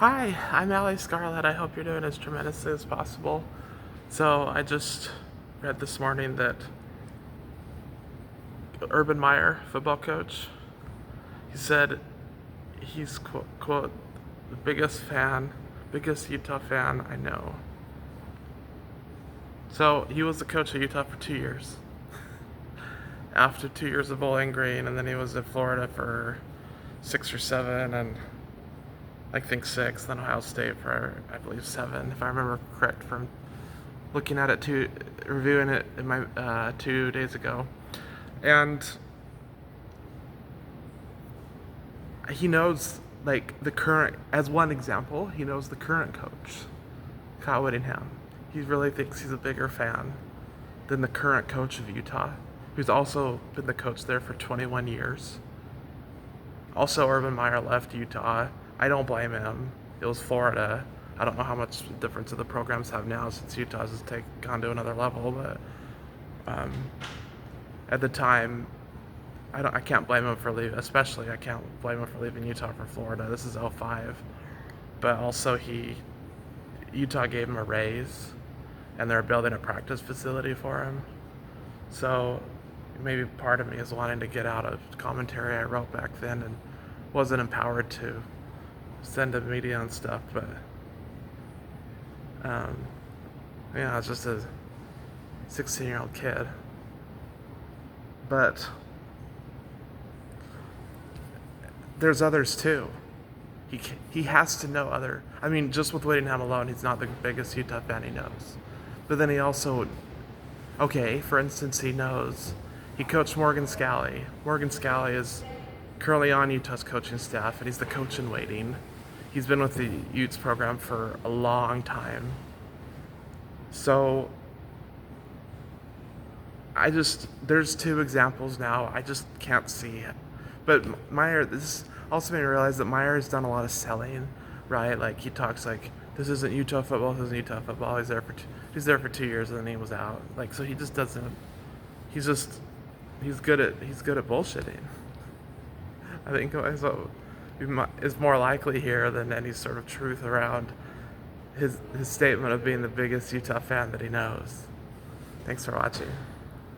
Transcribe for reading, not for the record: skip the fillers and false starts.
Hi, I'm Allie Scarlett. I hope you're doing as tremendously as possible. So, I just read this morning that Urban Meyer, football coach, he said he's, quote, the biggest Utah fan I know. So, he was the coach of Utah for 2 years. After 2 years of Bowling Green, and then he was in Florida for 6 or 7, and I think 6, then Ohio State for, I believe, 7, if I remember correct from looking at it, reviewing it in my 2 days ago. And he knows, like, the current, as one example, he knows the current coach, Kyle Whittingham. He really thinks he's a bigger fan than the current coach of Utah, who's also been the coach there for 21 years. Also, Urban Meyer left Utah. I don't blame him. It was Florida. I don't know how much difference the programs have now since Utah's has gone to another level, but at the time, I can't blame him for leaving. Especially, I can't blame him for leaving Utah for Florida. This is '05, but also Utah gave him a raise, and they're building a practice facility for him. So maybe part of me is wanting to get out of commentary I wrote back then and wasn't empowered to send to media and stuff, but yeah, it's just a 16-year-old kid. But there's others too. He has to know other. I mean, just with Whittingham alone, he's not the biggest Utah fan he knows. But then he also, okay, for instance, he coached Morgan Scalley. Morgan Scalley is currently on Utah's coaching staff, and he's the coach in waiting. He's been with the Utes program for a long time. So there's two examples now. I just can't see it. But Meyer, this also made me realize that Meyer has done a lot of selling, right? Like, he talks like, this isn't Utah football, this isn't Utah football. He's there for 2 years, and then he was out. Like, so he just doesn't. He's good at bullshitting. I think is more likely here than any sort of truth around his statement of being the biggest Utah fan that he knows. Thanks for watching.